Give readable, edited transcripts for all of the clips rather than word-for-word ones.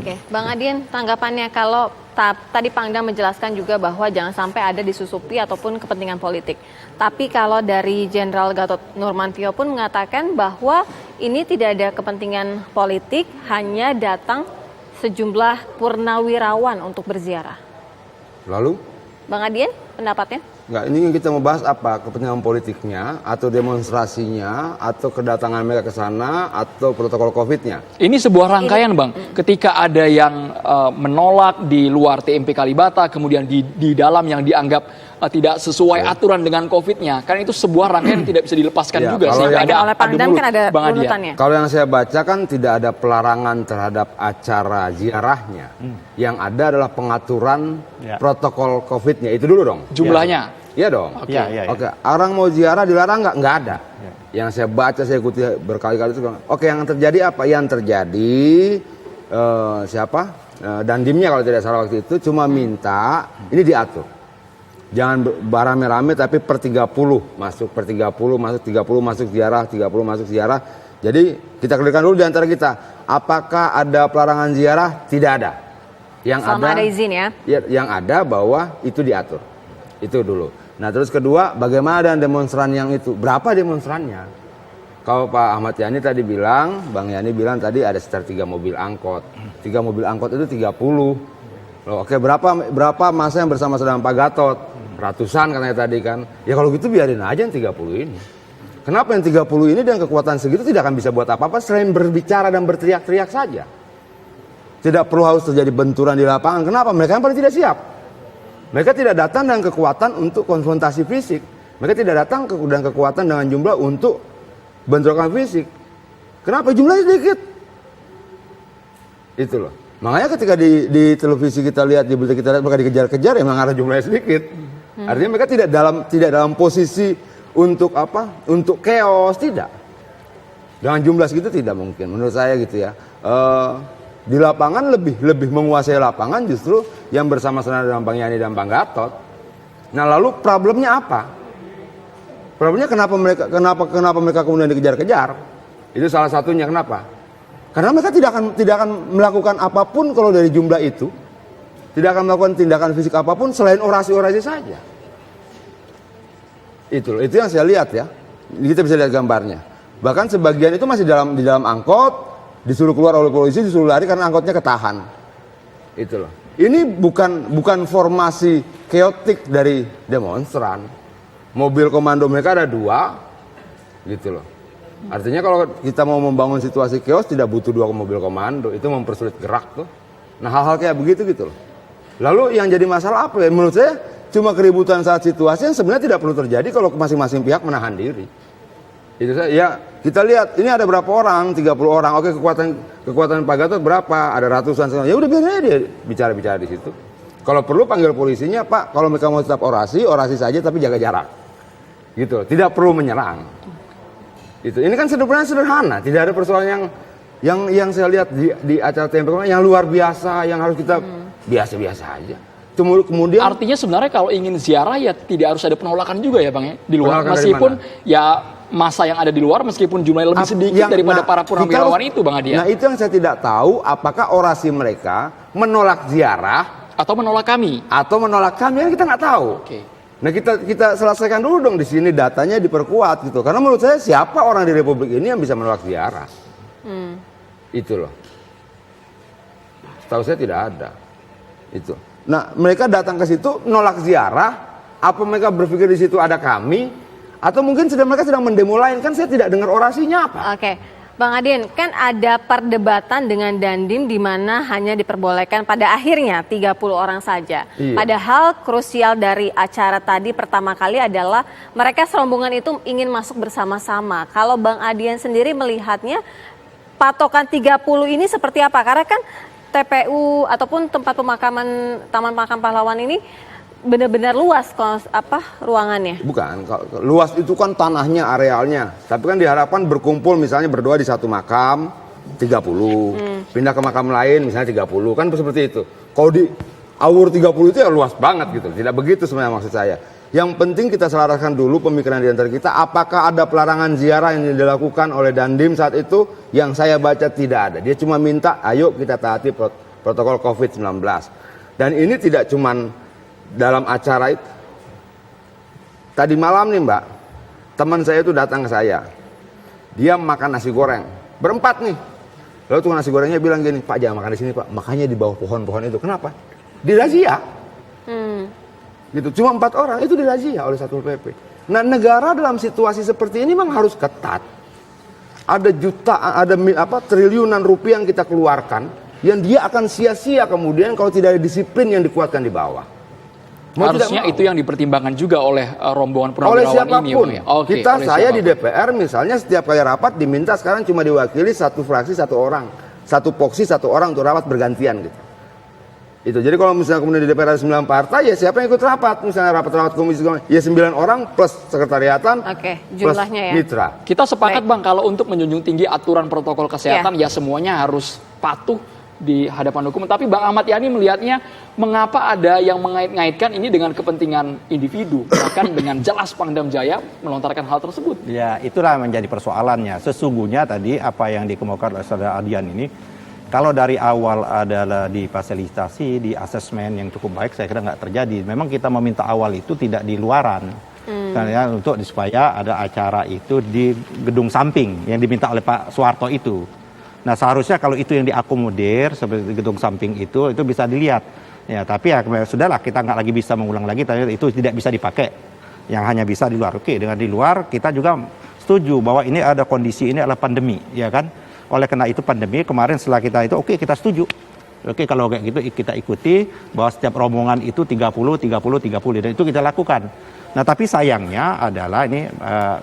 Oke, Bang Adien, tanggapannya kalau tadi Pangdam menjelaskan juga bahwa jangan sampai ada disusupi ataupun kepentingan politik. Tapi kalau dari Jenderal Gatot Nurmantio pun mengatakan bahwa ini tidak ada kepentingan politik, hanya datang sejumlah purnawirawan untuk berziarah. Lalu? Bang Adien, pendapatnya? Enggak, ini kita mau bahas apa? Kepentingan politiknya, atau demonstrasinya, atau kedatangan mereka ke sana, atau protokol COVID-nya? Ini sebuah rangkaian, Bang. Ketika ada yang menolak di luar TMP Kalibata, kemudian di dalam yang dianggap tidak sesuai aturan dengan COVID-nya, kan itu sebuah rangkaian yang tidak bisa dilepaskan Ya, juga. kalau Sehingga yang oleh Pangdam kan ada runutannya. Kalau yang saya baca kan tidak ada pelarangan terhadap acara ziarahnya. Yang ada adalah pengaturan protokol COVID-nya. Itu dulu dong. Jumlahnya. Iya dong. Oke. Oke. Orang mau ziarah dilarang nggak? Nggak ada. Yang saya baca, saya ikuti berkali-kali itu. Oke, yang terjadi apa? Yang terjadi Dandimnya kalau tidak salah waktu itu cuma minta ini diatur. Jangan beramai-ramai tapi per 30 masuk, per 30 masuk, 30 masuk ziarah, 30 masuk ziarah. Jadi kita clearkan dulu di antara kita. Apakah ada pelarangan ziarah? Tidak ada. Yang Selama ada izin ya? Yang ada bahwa itu diatur. Itu dulu. Nah terus kedua, bagaimana dengan demonstran yang itu? Berapa demonstrannya? Kalau Pak Ahmad Yani tadi bilang, Bang Yani bilang tadi ada sekitar 3 mobil angkot. 3 mobil angkot itu 30. Loh, oke, berapa masa yang bersama dengan Pak Gatot? Ratusan katanya tadi kan. Ya kalau gitu biarin aja yang 30 ini. Kenapa yang 30 ini dengan kekuatan segitu tidak akan bisa buat apa-apa selain berbicara dan berteriak-teriak saja. Tidak perlu harus terjadi benturan di lapangan. Kenapa? Mereka yang paling tidak siap. Mereka tidak datang dengan kekuatan untuk konfrontasi fisik. Mereka tidak datang dengan kekuatan dengan jumlah untuk bentrokan fisik. Kenapa? Jumlahnya sedikit. Itu loh. Makanya ketika di televisi kita lihat, di berita kita lihat mereka dikejar-kejar, emang ada jumlahnya sedikit. Artinya mereka tidak dalam posisi untuk apa? Untuk chaos, tidak. Dengan jumlah segitu tidak mungkin, menurut saya gitu ya. Di lapangan lebih menguasai lapangan justru yang bersama-sama dengan Bang Yani dan Bang Gatot. Nah lalu problemnya apa? Problemnya kenapa mereka kemudian dikejar-kejar? Itu salah satunya kenapa? Karena mereka tidak akan melakukan apapun kalau dari jumlah itu. Tidak akan melakukan tindakan fisik apapun selain orasi-orasi saja. Itu yang saya lihat ya. Kita bisa lihat gambarnya. Bahkan sebagian itu masih di dalam angkot, disuruh keluar oleh polisi, disuruh lari karena angkotnya ketahan. Itu loh. Ini bukan formasi keotik dari demonstran. Mobil komando mereka ada 2, gitu loh. Artinya kalau kita mau membangun situasi chaos tidak butuh 2 mobil komando, itu mempersulit gerak tuh. Nah hal-hal kayak begitu gitu loh. Lalu yang jadi masalah apa ya? Menurut saya cuma keributan saat situasi yang sebenarnya tidak perlu terjadi kalau masing-masing pihak menahan diri. Itu saya ya kita lihat ini ada berapa orang, 30 orang. Oke, kekuatan Pak Gatot berapa? Ada ratusan. Ya udah biarin aja dia bicara di situ. Kalau perlu panggil polisinya, Pak. Kalau mereka mau tetap orasi saja tapi jaga jarak. Gitu. Tidak perlu menyerang. Itu. Ini kan sederhana, tidak ada persoalan yang saya lihat di acara TMP yang luar biasa, yang harus kita biasa-biasa aja. Kemudian artinya sebenarnya kalau ingin ziarah ya tidak harus ada penolakan juga ya Bang ya di luar, penolakan meskipun ya masa yang ada di luar meskipun jumlahnya lebih sedikit daripada para purnawirawan itu Bang Adien. Nah itu yang saya tidak tahu apakah orasi mereka menolak ziarah atau menolak kami kan kita nggak tahu. Oke. Nah kita selesaikan dulu dong di sini datanya diperkuat gitu. Karena menurut saya siapa orang di Republik ini yang bisa menolak ziarah? Itu loh. Setahu saya tidak ada. Itu. Nah mereka datang ke situ nolak ziarah. Apa mereka berpikir di situ ada kami? Atau mungkin mereka sedang mendemo lain? Kan saya tidak dengar orasinya apa. Oke. Bang Adien, kan ada perdebatan dengan Dandim di mana hanya diperbolehkan pada akhirnya 30 orang saja. Iya. Padahal krusial dari acara tadi pertama kali adalah mereka serombongan itu ingin masuk bersama-sama. Kalau Bang Adien sendiri melihatnya patokan 30 ini seperti apa? Karena kan TPU ataupun tempat pemakaman Taman Makam Pahlawan ini benar-benar luas ruangannya. Bukan, luas itu kan tanahnya, arealnya. Tapi kan diharapkan berkumpul misalnya berdua di satu makam 30. Pindah ke makam lain misalnya 30. Kan seperti itu. Kalau di Aur 30 itu ya luas banget gitu. Tidak begitu sebenarnya maksud saya. Yang penting kita selaraskan dulu pemikiran di antara kita. Apakah ada pelarangan ziarah yang dilakukan oleh Dandim saat itu? Yang saya baca tidak ada. Dia cuma minta ayo kita taati protokol COVID-19. Dan ini tidak cuman dalam acara itu. Tadi malam nih Mbak, teman saya itu datang ke saya. Dia makan nasi goreng, berempat nih. Lalu tukang nasi gorengnya bilang gini, Pak jangan makan di sini Pak, makanya di bawah pohon-pohon itu. Kenapa? Dirazia. Gitu. Cuma 4 orang itu dirazia oleh Satpol PP. Nah negara dalam situasi seperti ini memang harus ketat. Ada jutaan, ada triliunan rupiah yang kita keluarkan, yang dia akan sia-sia kemudian kalau tidak ada disiplin yang dikuatkan di bawah. Harusnya itu yang dipertimbangkan juga oleh rombongan oleh purnawirawan siapapun. ini. Oke, Kita, oleh saya siapapun. di DPR misalnya setiap kali rapat diminta sekarang cuma diwakili satu fraksi 1 orang, satu poksi 1 orang untuk rapat bergantian gitu. Itu. Jadi kalau misalnya kemudian di DPR ada 9 partai, ya siapa yang ikut rapat? Misalnya rapat-rapat komisi, ya 9 orang plus sekretariatan, Oke, plus jumlahnya ya. mitra. Kita sepakat Bang, kalau untuk menjunjung tinggi aturan protokol kesehatan ya semuanya harus patuh di hadapan hukum. Tapi Bang Ahmad Yani melihatnya mengapa ada yang mengait-ngaitkan ini dengan kepentingan individu, bahkan dengan jelas Pangdam Jaya melontarkan hal tersebut. Ya, itulah menjadi persoalannya. Sesungguhnya tadi apa yang dikemukakan oleh Saudara Adian ini, kalau dari awal adalah difasilitasi, di asesmen yang cukup baik, saya kira nggak terjadi. Memang kita meminta awal itu tidak di luaran. Ya, untuk supaya ada acara itu di gedung samping yang diminta oleh Pak Soeharto itu. Nah seharusnya kalau itu yang diakomodir seperti gedung samping itu bisa dilihat. Ya tapi ya sudahlah, kita nggak lagi bisa mengulang lagi, tapi itu tidak bisa dipakai. Yang hanya bisa di luar. Oke, dengan di luar kita juga setuju bahwa ini ada kondisi, ini adalah pandemi, ya kan? Oleh karena itu pandemi kemarin setelah kita itu kita setuju. Oke, kalau kayak gitu kita ikuti bahwa setiap rombongan itu 30 dan itu kita lakukan. Nah tapi sayangnya adalah ini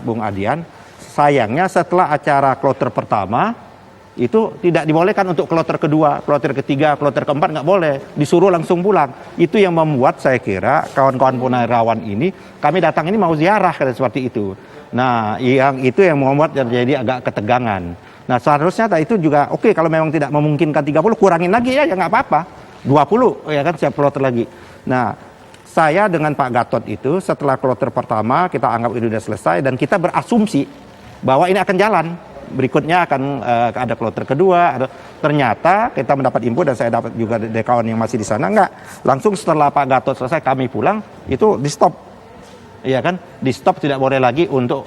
Bung Adian, sayangnya setelah acara kloter pertama itu tidak dibolehkan untuk kloter kedua, kloter ketiga, kloter keempat nggak boleh, disuruh langsung pulang. Itu yang membuat saya kira kawan-kawan purnawirawan ini, kami datang ini mau ziarah seperti itu. Nah yang itu yang membuat terjadi agak ketegangan. Nah seharusnya itu juga oke, kalau memang tidak memungkinkan 30 kurangin lagi ya nggak apa-apa, 20 ya kan siap kloter lagi. Nah saya dengan Pak Gatot itu setelah kloter pertama kita anggap itu sudah selesai dan kita berasumsi bahwa ini akan jalan. Berikutnya akan ada kloter kedua. Ternyata kita mendapat info dan saya dapat juga dari kawan yang masih di sana, enggak. Langsung setelah Pak Gatot selesai kami pulang itu di stop, ya kan? Di stop, tidak boleh lagi untuk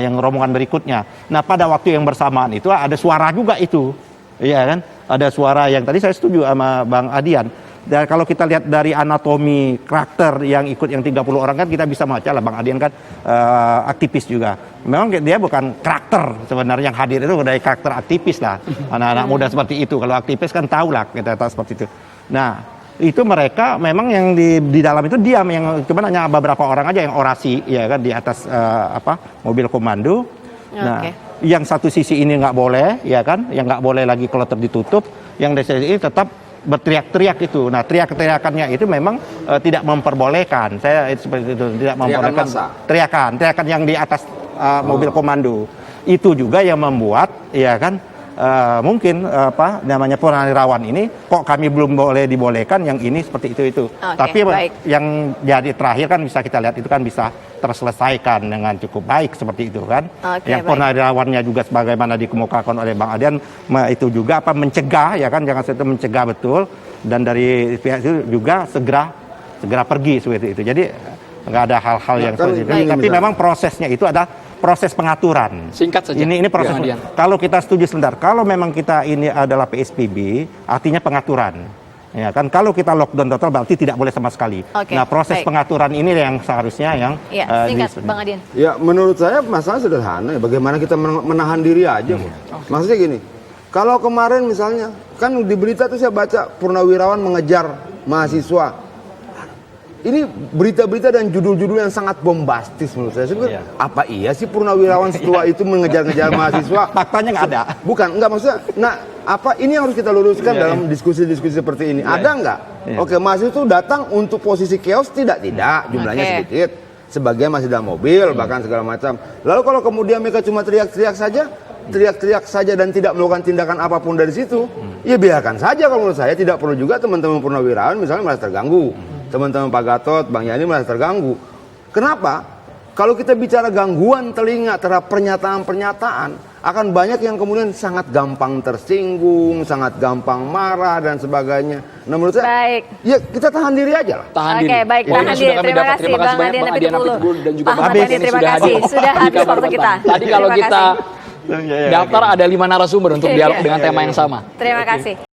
yang rombongan berikutnya. Nah pada waktu yang bersamaan itu ada suara juga itu, ya kan? Ada suara yang tadi saya setuju sama Bang Adian. Dan kalau kita lihat dari anatomi karakter yang ikut yang 30 orang kan kita bisa baca lah, Bang Adian kan aktivis juga. Memang dia bukan karakter sebenarnya, yang hadir itu dari karakter aktivis lah. Anak-anak muda seperti itu. Kalau aktivis kan tahu lah, kita tahu seperti itu. Nah itu mereka memang yang di dalam itu diam, yang cuma hanya beberapa orang aja yang orasi, ya kan, di atas mobil komando. Nah yang satu sisi ini nggak boleh, ya kan, yang nggak boleh lagi kloter ditutup, yang di sisi ini tetap berteriak-teriak itu. Nah, teriak-teriakannya itu memang tidak memperbolehkan. Saya seperti itu, tidak memperbolehkan teriakan yang di atas mobil komando. Itu juga yang membuat, ya kan, mungkin purnawirawan ini kok kami belum boleh dibolehkan, yang ini seperti itu. Tapi baik. Yang jadi terakhir kan bisa kita lihat itu kan bisa terselesaikan dengan cukup baik seperti itu kan. Yang purnawirawannya juga sebagaimana dikemukakan oleh Bang Adian itu juga mencegah, ya kan, jangan sampai mencegah betul, dan dari pihak itu juga segera pergi seperti itu. Jadi nggak ada hal-hal yang seperti itu. Tapi memang prosesnya itu ada proses pengaturan. Singkat saja. Ini proses. Kalau kita setuju sebentar, kalau memang kita ini adalah PSBB, artinya pengaturan. Ya kan, kalau kita lockdown total berarti tidak boleh sama sekali. Nah, proses pengaturan ini yang seharusnya yang singkat, Bang Adian. Ya, menurut saya masalah sederhana. Bagaimana kita menahan diri aja. Maksudnya gini, kalau kemarin misalnya kan di berita tuh saya baca purnawirawan mengejar mahasiswa. Ini berita-berita dan judul-judul yang sangat bombastis menurut saya. Apa iya sih purnawirawan setelah itu mengejar-ngejar mahasiswa? Faktanya nggak ada. Bukan, enggak maksudnya. Nah, apa ini yang harus kita luruskan dalam diskusi-diskusi seperti ini? Ada enggak? Oke, mahasiswa itu datang untuk posisi chaos? Tidak, jumlahnya sedikit. Sebagian masih dalam mobil, bahkan segala macam. Lalu kalau kemudian mereka cuma teriak-teriak saja dan tidak melakukan tindakan apapun dari situ, ya biarkan saja. Kalau menurut saya tidak perlu juga teman-teman purnawirawan misalnya merasa terganggu. Teman-teman Pak Gatot, Bang Yani merasa terganggu. Kenapa? Kalau kita bicara gangguan telinga terhadap pernyataan-pernyataan, akan banyak yang kemudian sangat gampang tersinggung, sangat gampang marah dan sebagainya. Nah menurut saya, Baik. ya kita tahan diri aja lah. Tahan Oke, diri. baik, Poinnya tahan sudah diri. kami Terima dapat. kasih, Terima Bang kasih banyak Adian Bang Adian Apitupulu. Apitupulu dan juga Pak Bang Ahmad Habib Dhani, yang terima sudah kasih. hadir Sudah di habis kabar waktu petang. kita. Tadi kalau Terima kita kasih. daftar ada 5 narasumber untuk Iya. dialog dengan tema yang sama. Terima kasih.